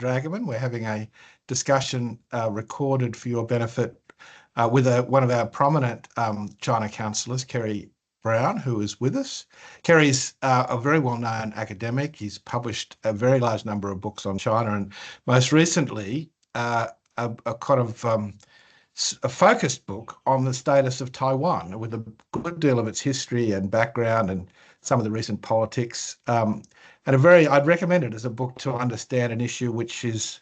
Dragoman. We're having a discussion recorded for your benefit with one of our prominent China counsellors, Kerry Brown, who is with us. Kerry's a very well-known academic. He's published a very large number of books on China, and most recently a kind of a focused book on the status of Taiwan, with a good deal of its history and background and some of the recent politics. And I'd recommend it as a book to understand an issue which is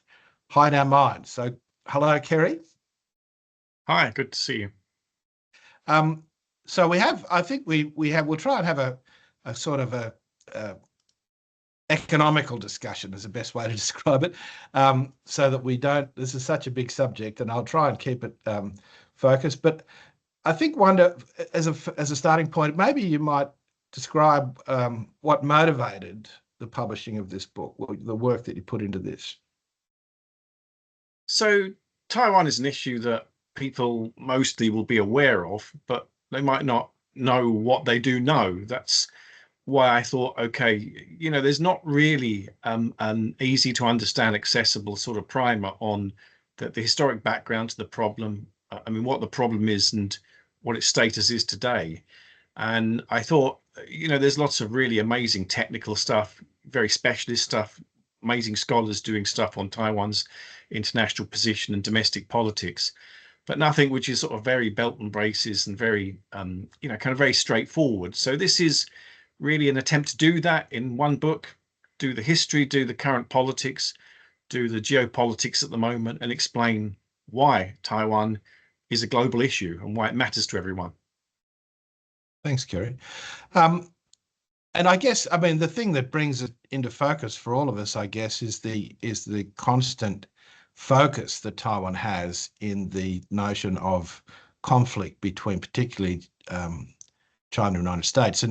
high in our minds. So, hello, Kerry. Hi, good to see you. So we'll try and have a sort of a economical discussion is the best way to describe it, so that this is such a big subject, and I'll try and keep it focused. But I think as a starting point, maybe you might describe what motivated the publishing of this book, the work that you put into this. So Taiwan is an issue that people mostly will be aware of, but they might not know what they do know. That's why I thought, okay, there's not really an easy to understand, accessible sort of primer on the historic background to the problem. What the problem is and what its status is today. And I thought, there's lots of really amazing technical stuff, very specialist stuff, amazing scholars doing stuff on Taiwan's international position and domestic politics, but nothing which is sort of very belt and braces and very, kind of very straightforward. So this is really an attempt to do that in one book, do the history, do the current politics, do the geopolitics at the moment, and explain why Taiwan is a global issue and why it matters to everyone. Thanks, Kerry. And I guess, the thing that brings it into focus for all of us, I guess, is the constant focus that Taiwan has in the notion of conflict between particularly China and the United States.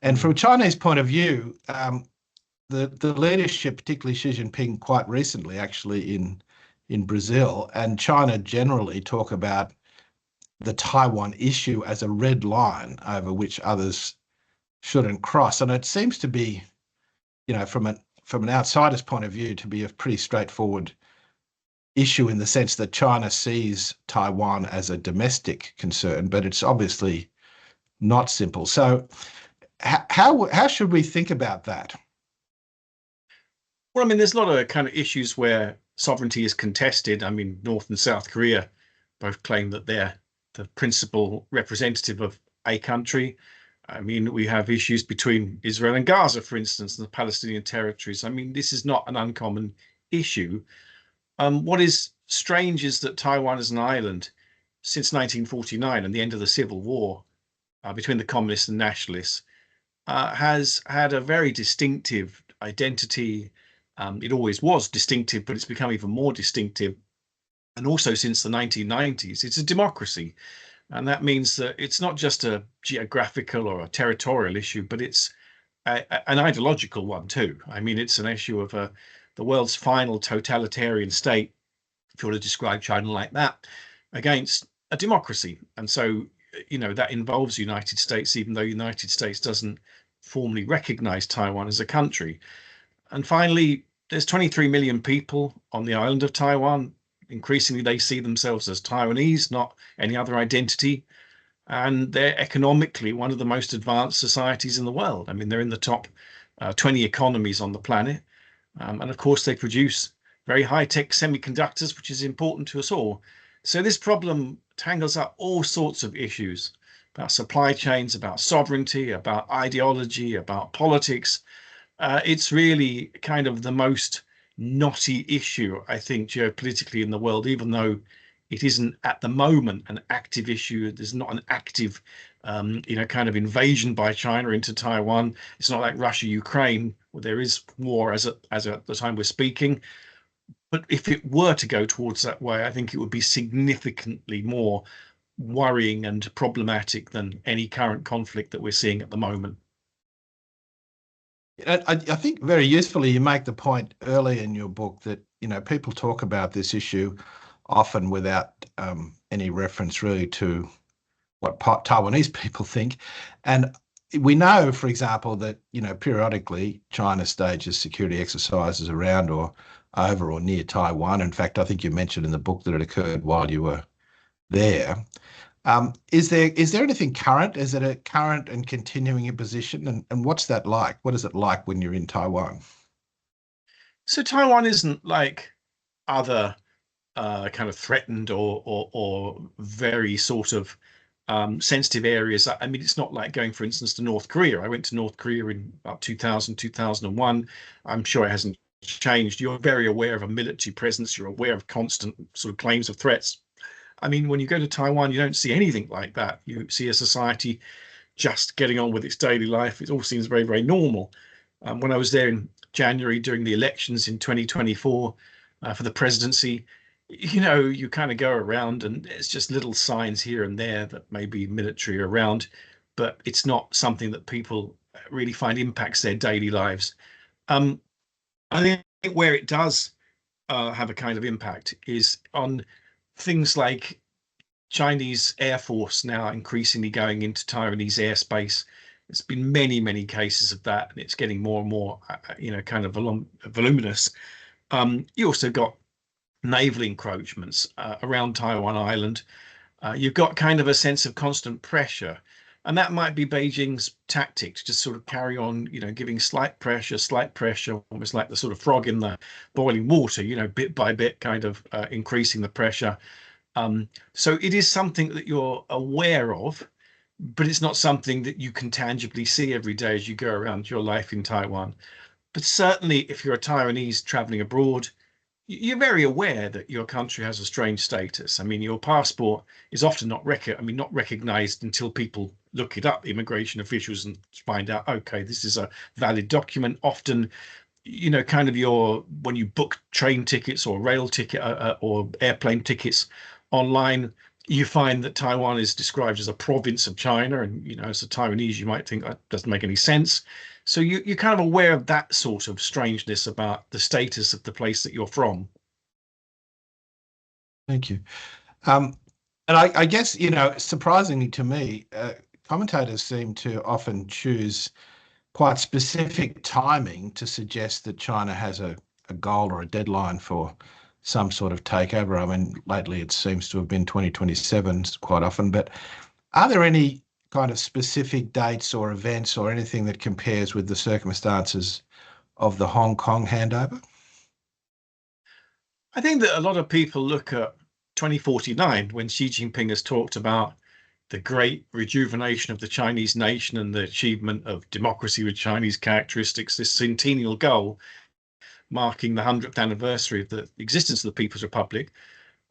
And from a Chinese point of view, the leadership, particularly Xi Jinping, quite recently actually in Brazil, and China generally talk about the Taiwan issue as a red line over which others shouldn't cross. And it seems to be, from an outsider's point of view, to be a pretty straightforward issue in the sense that China sees Taiwan as a domestic concern, but it's obviously not simple. So how should we think about that? Well, there's a lot of kind of issues where sovereignty is contested. North and South Korea both claim that they're the principal representative of a country. We have issues between Israel and Gaza, for instance, and the Palestinian territories. This is not an uncommon issue. What is strange is that Taiwan as an island, since 1949 and the end of the Civil War between the communists and nationalists, has had a very distinctive identity. It always was distinctive, but it's become even more distinctive. And also since the 1990s, it's a democracy. And that means that it's not just a geographical or a territorial issue, but it's an ideological one too. It's an issue of the world's final totalitarian state, if you want to describe China like that, against a democracy. And so, that involves the United States, even though the United States doesn't formally recognize Taiwan as a country. And finally, there's 23 million people on the island of Taiwan. Increasingly, they see themselves as Taiwanese, not any other identity. And they're economically one of the most advanced societies in the world. They're in the top 20 economies on the planet. And of course, they produce very high-tech semiconductors, which is important to us all. So this problem tangles up all sorts of issues about supply chains, about sovereignty, about ideology, about politics. It's really kind of the most knotty issue, I think, geopolitically in the world, even though it isn't at the moment an active issue. There's not an active, kind of invasion by China into Taiwan. It's not like Russia, Ukraine, where there is war as at the time we're speaking. But if it were to go towards that way, I think it would be significantly more worrying and problematic than any current conflict that we're seeing at the moment. I think very usefully you make the point early in your book that, people talk about this issue often without any reference really to what Taiwanese people think. And we know, for example, that, periodically China stages security exercises around or over or near Taiwan. In fact, I think you mentioned in the book that it occurred while you were there. Is there anything current? Is it a current and continuing imposition? And what's that like? What is it like when you're in Taiwan? So Taiwan isn't like other kind of threatened or very sort of sensitive areas. I mean, it's not like going, for instance, to North Korea. I went to North Korea in about 2000, 2001. I'm sure it hasn't changed. You're very aware of a military presence. You're aware of constant sort of claims of threats. I mean, when you go to Taiwan, you don't see anything like that. You see a society just getting on with its daily life. It all seems very, very normal. When I was there in January during the elections in 2024 for the presidency, you kind of go around and it's just little signs here and there that may be military around, but it's not something that people really find impacts their daily lives. Um, I think where it does have a kind of impact is on things like Chinese Air Force now increasingly going into Taiwanese airspace. There's been many, many cases of that, and it's getting more and more, kind of voluminous. You also got naval encroachments around Taiwan Island. You've got kind of a sense of constant pressure, and that might be Beijing's tactic to just sort of carry on, giving slight pressure, almost like the sort of frog in the boiling water, bit by bit, kind of increasing the pressure. So it is something that you're aware of, but it's not something that you can tangibly see every day as you go around your life in Taiwan. But certainly, if you're a Taiwanese traveling abroad, you're very aware that your country has a strange status. I mean, your passport is often not recognized until people look it up, immigration officials, and find out, okay, this is a valid document. Often, kind of when you book train tickets or rail ticket or airplane tickets online, you find that Taiwan is described as a province of China, and as a Taiwanese, you might think that doesn't make any sense. So you're kind of aware of that sort of strangeness about the status of the place that you're from. Thank you. And I guess, surprisingly to me, commentators seem to often choose quite specific timing to suggest that China has a goal or a deadline for some sort of takeover. I mean, lately it seems to have been 2027 quite often, but are there any kind of specific dates or events or anything that compares with the circumstances of the Hong Kong handover? I think that a lot of people look at 2049 when Xi Jinping has talked about the great rejuvenation of the Chinese nation and the achievement of democracy with Chinese characteristics, this centennial goal marking the 100th anniversary of the existence of the People's Republic.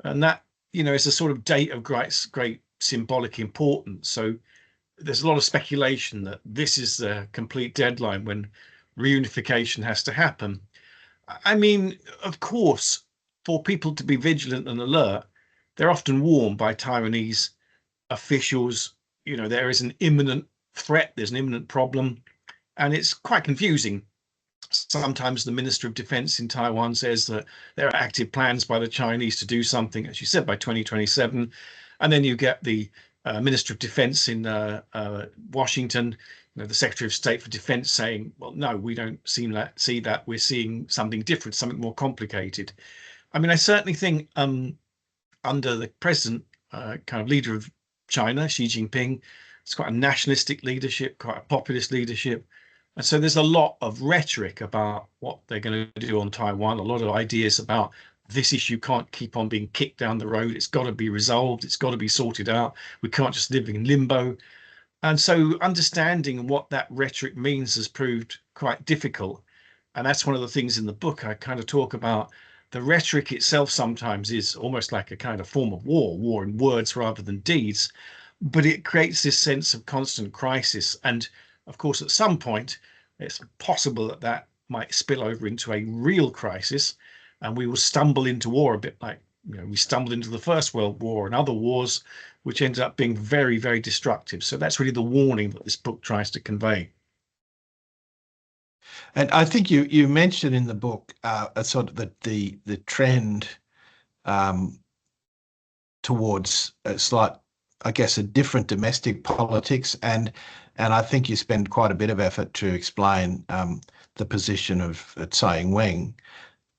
And that, is a sort of date of great symbolic importance. So there's a lot of speculation that this is the complete deadline when reunification has to happen. I mean, of course, for people to be vigilant and alert, they're often warned by Taiwanese officials. There is an imminent threat, there's an imminent problem, and it's quite confusing. Sometimes the Minister of Defense in Taiwan says that there are active plans by the Chinese to do something, as you said, by 2027. And then you get the Minister of Defense in Washington, the Secretary of State for Defense saying, well, no, we don't see that. We're seeing something different, something more complicated. I mean, I certainly think under the present kind of leader of China, Xi Jinping, it's quite a nationalistic leadership, quite a populist leadership. And so there's a lot of rhetoric about what they're going to do on Taiwan, a lot of ideas about this issue can't keep on being kicked down the road. It's got to be resolved. It's got to be sorted out. We can't just live in limbo. And so understanding what that rhetoric means has proved quite difficult. And that's one of the things in the book I kind of talk about. The rhetoric itself sometimes is almost like a kind of form of war in words rather than deeds, but it creates this sense of constant crisis. And of course, at some point, it's possible that that might spill over into a real crisis, and we will stumble into war a bit like we stumbled into the First World War and other wars, which ended up being very, very destructive. So that's really the warning that this book tries to convey. And I think you mentioned in the book a sort of the trend towards a slight, I guess, a different domestic politics, and I think you spend quite a bit of effort to explain the position of Tsai Ing-wen.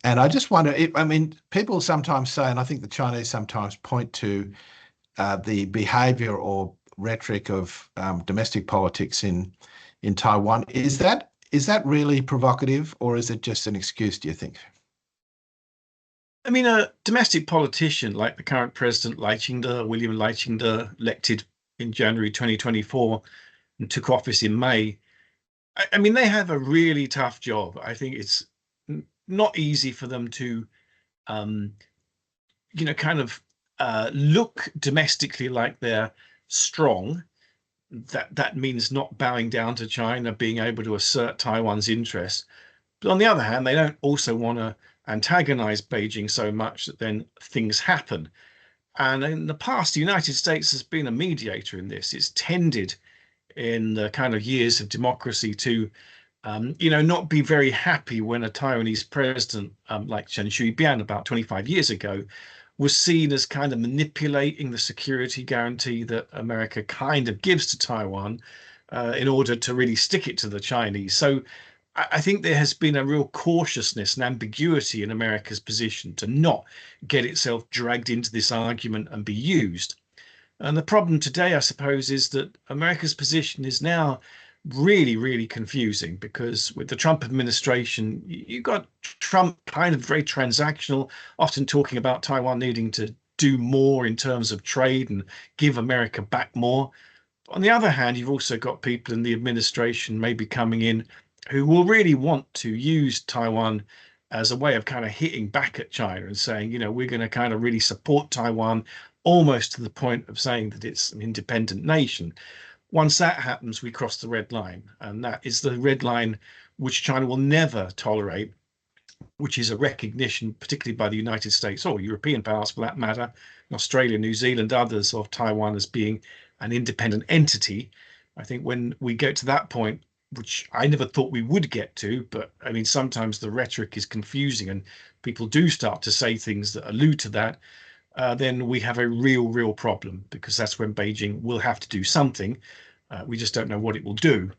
And I just wonder, I mean, people sometimes say, and I think the Chinese sometimes point to the behavior or rhetoric of domestic politics in Taiwan. Is that really provocative, or is it just an excuse, do you think? I mean, a domestic politician like the current president, William Lau China, elected in January 2024 and took office in May. I mean, they have a really tough job. I think it's not easy for them to, um, kind of look domestically like they're strong. That means not bowing down to China, being able to assert Taiwan's interests. But on the other hand, they don't also want to antagonize Beijing so much that then things happen. And in the past, the United States has been a mediator in this. It's tended in the kind of years of democracy to, not be very happy when a Taiwanese president, like Chen Shui-bian about 25 years ago, was seen as kind of manipulating the security guarantee that America kind of gives to Taiwan in order to really stick it to the Chinese. So I think there has been a real cautiousness and ambiguity in America's position to not get itself dragged into this argument and be used. And the problem today, I suppose, is that America's position is now really, really confusing, because with the Trump administration, you got Trump kind of very transactional, often talking about Taiwan needing to do more in terms of trade and give America back more. On the other hand, you've also got people in the administration maybe coming in who will really want to use Taiwan as a way of kind of hitting back at China and saying, we're going to kind of really support Taiwan, almost to the point of saying that it's an independent nation. Once that happens, we cross the red line, and that is the red line which China will never tolerate, which is a recognition, particularly by the United States or European powers for that matter, Australia, New Zealand, others, of Taiwan as being an independent entity. I think when we get to that point, which I never thought we would get to, but I mean, sometimes the rhetoric is confusing and people do start to say things that allude to that, then we have a real problem, because that's when Beijing will have to do something. We just don't know what it will do.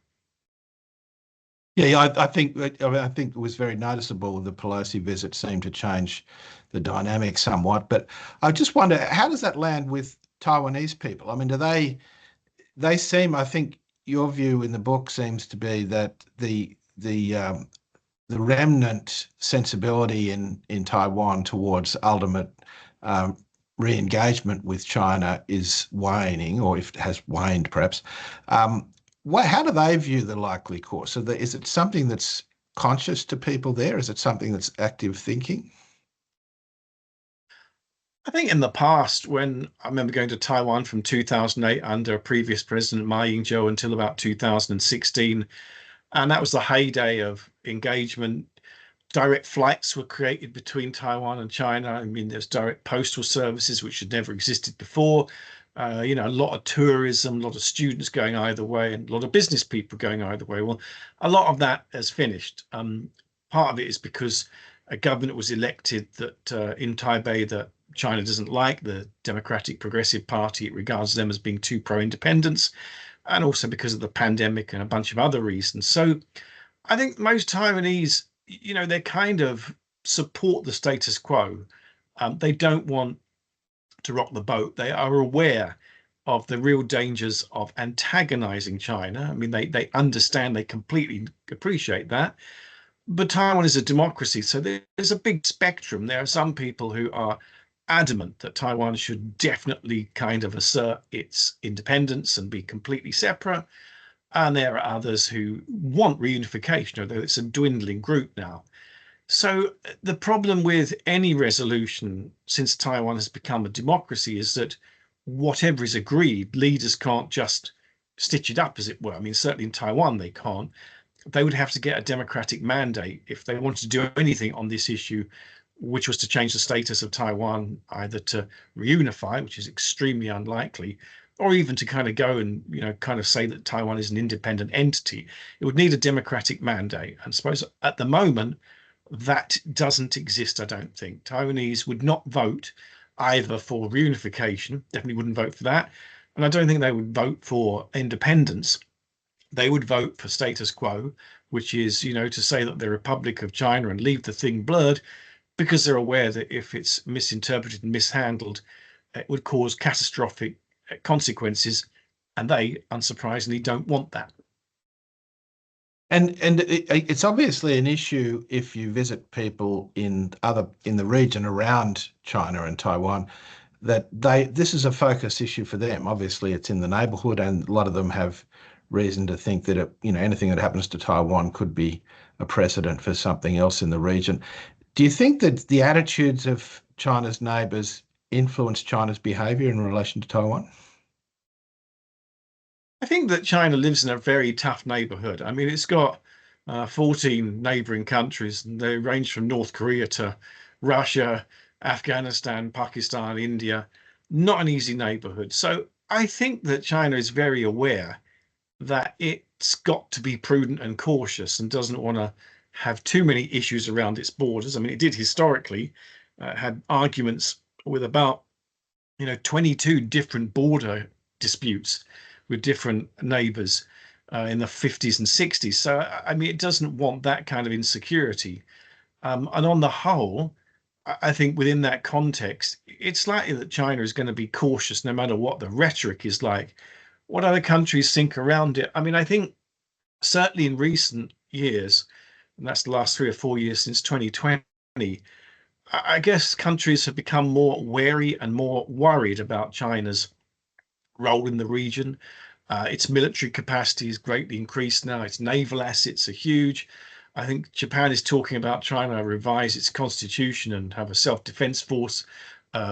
Yeah, I think it was very noticeable. The Pelosi visit seemed to change the dynamic somewhat. But I just wonder, how does that land with Taiwanese people? I mean, do they seem? I think your view in the book seems to be that the remnant sensibility in Taiwan towards ultimate re-engagement with China is waning, or if it has waned, perhaps. How do they view the likely course? So is it something that's conscious to people there? Is it something that's active thinking? I think in the past, when I remember going to Taiwan from 2008 under a previous president, Ma Ying-jeou, until about 2016, and that was the heyday of engagement. Direct flights were created between Taiwan and China. I mean, there's direct postal services, which had never existed before. A lot of tourism, a lot of students going either way, and a lot of business people going either way. Well, a lot of that has finished. Part of it is because a government was elected that in Taipei that China doesn't like, the Democratic Progressive Party. It regards them as being too pro-independence, and also because of the pandemic and a bunch of other reasons. So I think most Taiwanese, they kind of support the status quo. They don't want to rock the boat. They are aware of the real dangers of antagonizing China. I mean, they understand, they completely appreciate that. But Taiwan is a democracy, so there's a big spectrum. There are some people who are adamant that Taiwan should definitely kind of assert its independence and be completely separate. And there are others who want reunification, although it's a dwindling group now. So the problem with any resolution since Taiwan has become a democracy is that whatever is agreed, leaders can't just stitch it up, as it were. I mean, certainly in Taiwan, they can't. They would have to get a democratic mandate if they wanted to do anything on this issue, which was to change the status of Taiwan, either to reunify, which is extremely unlikely, or even to kind of go and, kind of say that Taiwan is an independent entity. It would need a democratic mandate. And I suppose at the moment, that doesn't exist, I don't think. Taiwanese would not vote either for reunification, definitely wouldn't vote for that. And I don't think they would vote for independence. They would vote for status quo, which is, to say that the Republic of China and leave the thing blurred, because they're aware that if it's misinterpreted and mishandled, it would cause catastrophic consequences, and they, unsurprisingly, don't want that. And it's obviously an issue if you visit people in the region around China and Taiwan, that this is a focus issue for them. Obviously, it's in the neighborhood, and a lot of them have reason to think that anything that happens to Taiwan could be a precedent for something else in the region. Do you think that the attitudes of China's neighbors influence China's behavior in relation to Taiwan? I think that China lives in a very tough neighborhood. I mean, it's got 14 neighboring countries, and they range from North Korea to Russia, Afghanistan, Pakistan, India. Not an easy neighborhood. So I think that China is very aware that it's got to be prudent and cautious and doesn't want to have too many issues around its borders. I mean, it did historically, had arguments with about 22 different border disputes with different neighbors in the 50s and 60s. So, I mean, it doesn't want that kind of insecurity. And on the whole, I think within that context, it's likely that China is going to be cautious no matter what the rhetoric is like. What other countries think around it? I mean, I think certainly in recent years, and that's the last 3 or 4 years since 2020, I guess countries have become more wary and more worried about China's role in the region. Its military capacity is greatly increased now. Its naval assets are huge. I think Japan is talking about trying to revise its constitution and have a self-defense force,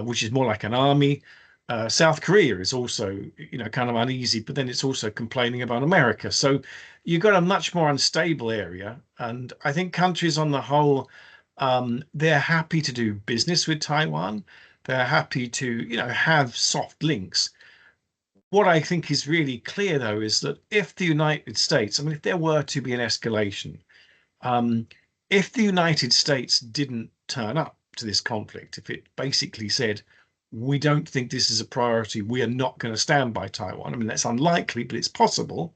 which is more like an army. South Korea is also, kind of uneasy, but then it's also complaining about America. So you've got a much more unstable area. And I think countries on the whole, they're happy to do business with Taiwan. They're happy to, have soft links. What I think is really clear, though, is that if the United States, I mean, if there were to be an escalation, if the United States didn't turn up to this conflict, if it basically said, we don't think this is a priority, we are not going to stand by Taiwan. I mean, that's unlikely, but it's possible.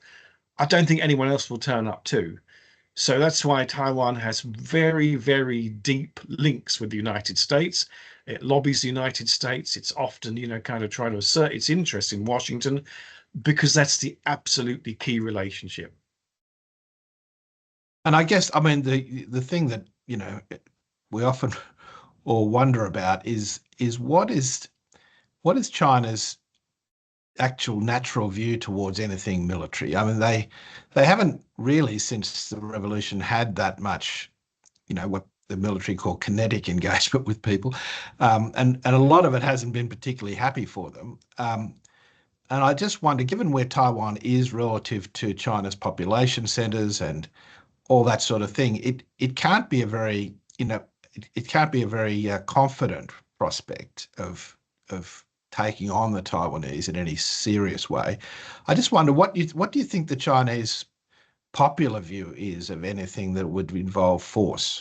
I don't think anyone else will turn up too. So that's why Taiwan has very, very deep links with the United States. It lobbies the United States. It's often, kind of trying to assert its interest in Washington because that's the absolutely key relationship. And I guess, I mean, the thing that, we often or wonder about is what is China's actual natural view towards anything military? I mean, they haven't really, since the revolution, had that much, what the military call kinetic engagement with people, and a lot of it hasn't been particularly happy for them. And I just wonder, given where Taiwan is relative to China's population centers and all that sort of thing, it can't be a very, it can't be a very confident prospect of taking on the Taiwanese in any serious way. I just wonder, what do you think the Chinese popular view is of anything that would involve force?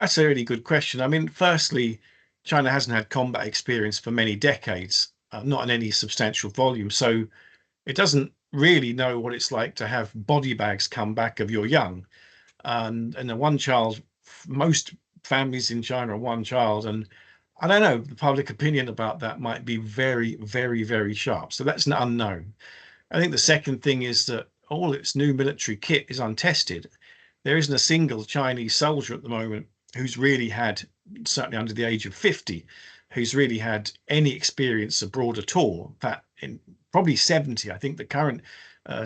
That's a really good question. I mean, firstly, China hasn't had combat experience for many decades, not in any substantial volume. So it doesn't really know what it's like to have body bags come back of your young. And a one child, most families in China are one child. And I don't know, the public opinion about that might be very, very, very sharp. So that's an unknown. I think the second thing is that all its new military kit is untested. There isn't a single Chinese soldier at the moment who's really had, certainly under the age of 50, who's really had any experience abroad at all. In fact, in probably 70, I think the current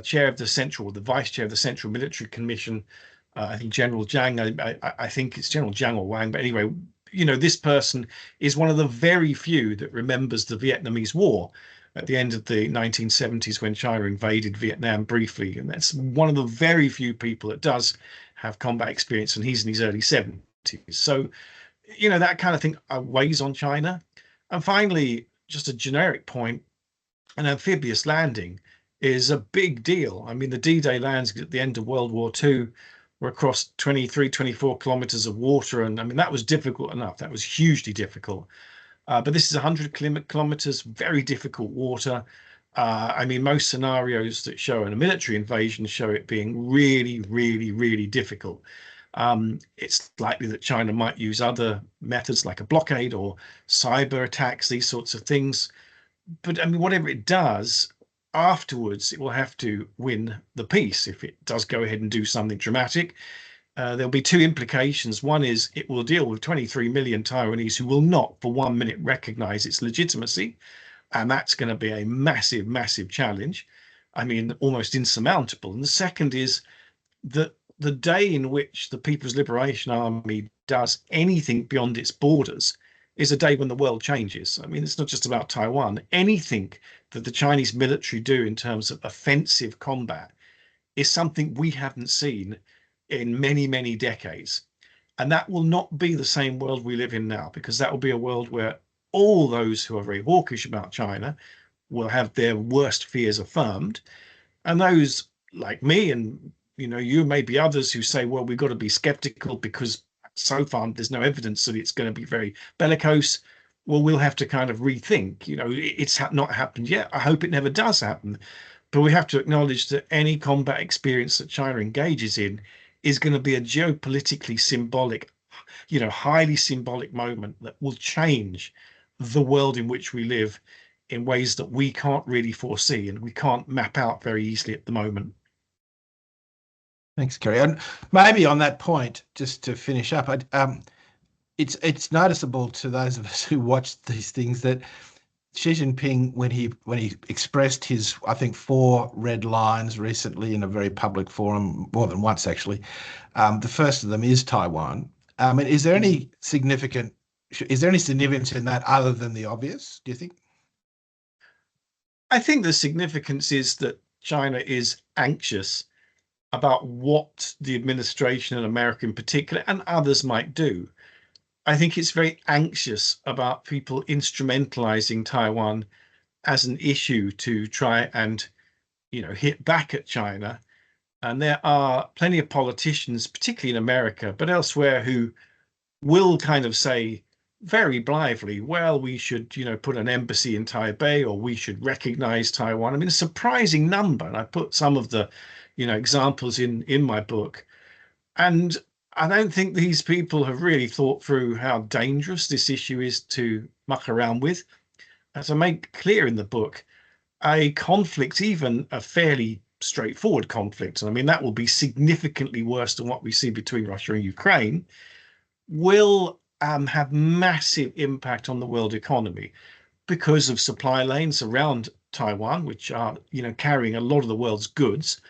chair of the vice chair of the Central Military Commission, I think General Zhang, I think it's General Zhang or Wang, but anyway, this person is one of the very few that remembers the Vietnamese War at the end of the 1970s when China invaded Vietnam briefly. And that's one of the very few people that does have combat experience, and he's in his early 70s. So, that kind of thing weighs on China. And finally, just a generic point, an amphibious landing is a big deal. I mean, the D-Day lands at the end of World War II were across 23, 24 kilometers of water. And I mean, that was difficult enough. That was hugely difficult. But this is 100 kilometers, very difficult water. I mean, most scenarios that show a military invasion show it being really, really, really difficult. It's likely that China might use other methods like a blockade or cyber attacks, these sorts of things. But I mean, whatever it does, afterwards, it will have to win the peace if it does go ahead and do something dramatic. There'll be two implications. One is it will deal with 23 million Taiwanese who will not for 1 minute recognize its legitimacy. And that's going to be a massive, massive challenge. I mean, almost insurmountable. And the second is that the day in which the People's Liberation Army does anything beyond its borders is a day when the world changes. I mean, it's not just about Taiwan. Anything that the Chinese military do in terms of offensive combat is something we haven't seen in many, many decades. And that will not be the same world we live in now, because that will be a world where all those who are very hawkish about China will have their worst fears affirmed. And those like me and, you know, you, maybe others who say, well, we've got to be skeptical because so far there's no evidence that it's going to be very bellicose. Well, we'll have to kind of rethink, you know, it's not happened yet. I hope it never does happen. But we have to acknowledge that any combat experience that China engages in is going to be a geopolitically symbolic, you know, highly symbolic moment that will change the world in which we live in ways that we can't really foresee and we can't map out very easily at the moment. Thanks, Kerry. And maybe on that point, just to finish up, it's noticeable to those of us who watch these things that Xi Jinping, when he expressed his, I think, 4 red lines recently in a very public forum, more than once actually, the first of them is Taiwan. And is there any significance in that other than the obvious, do you think? I think the significance is that China is anxious about what the administration and America in particular and others might do. I think it's very anxious about people instrumentalizing Taiwan as an issue to try and, you know, hit back at China. And there are plenty of politicians, particularly in America, but elsewhere, who will kind of say very blithely, well, we should, you know, put an embassy in Taipei, or we should recognize Taiwan. I mean, a surprising number. And I put some of the, you know, examples in my book. And I don't think these people have really thought through how dangerous this issue is to muck around with. As I make clear in the book, a conflict, even a fairly straightforward conflict, and I mean, that will be significantly worse than what we see between Russia and Ukraine, will have massive impact on the world economy because of supply lanes around Taiwan, which are, you know, carrying a lot of the world's goods,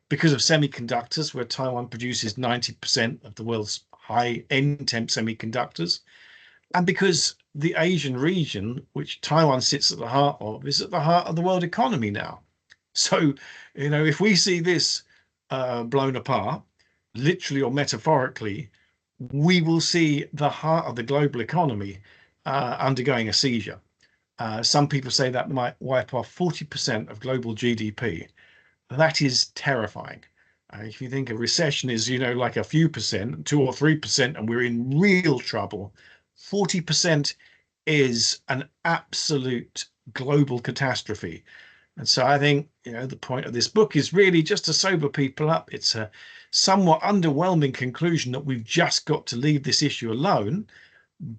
because of semiconductors, where Taiwan produces 90% of the world's high-end temp semiconductors, and because the Asian region, which Taiwan sits at the heart of, is at the heart of the world economy now. So, you know, if we see this blown apart, literally or metaphorically, we will see the heart of the global economy undergoing a seizure. Some people say that might wipe off 40% of global GDP. That is terrifying. If you think a recession is, you know, like a few percent, 2 or 3%, and we're in real trouble, 40% is an absolute global catastrophe. And so I think, you know, the point of this book is really just to sober people up. It's a somewhat underwhelming conclusion that we've just got to leave this issue alone.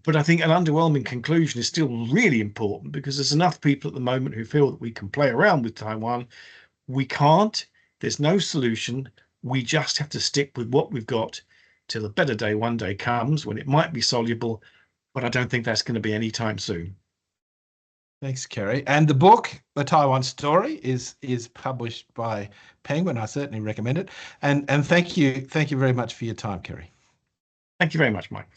But I think an underwhelming conclusion is still really important, because there's enough people at the moment who feel that we can play around with Taiwan. We can't. There's no solution. We just have to stick with what we've got till a better day one day comes, when it might be soluble, but I don't think that's going to be anytime soon. Thanks, Kerry. And the book, The Taiwan Story, is published by Penguin. I certainly recommend it. And thank you very much for your time, Kerry. Thank you very much, Mike.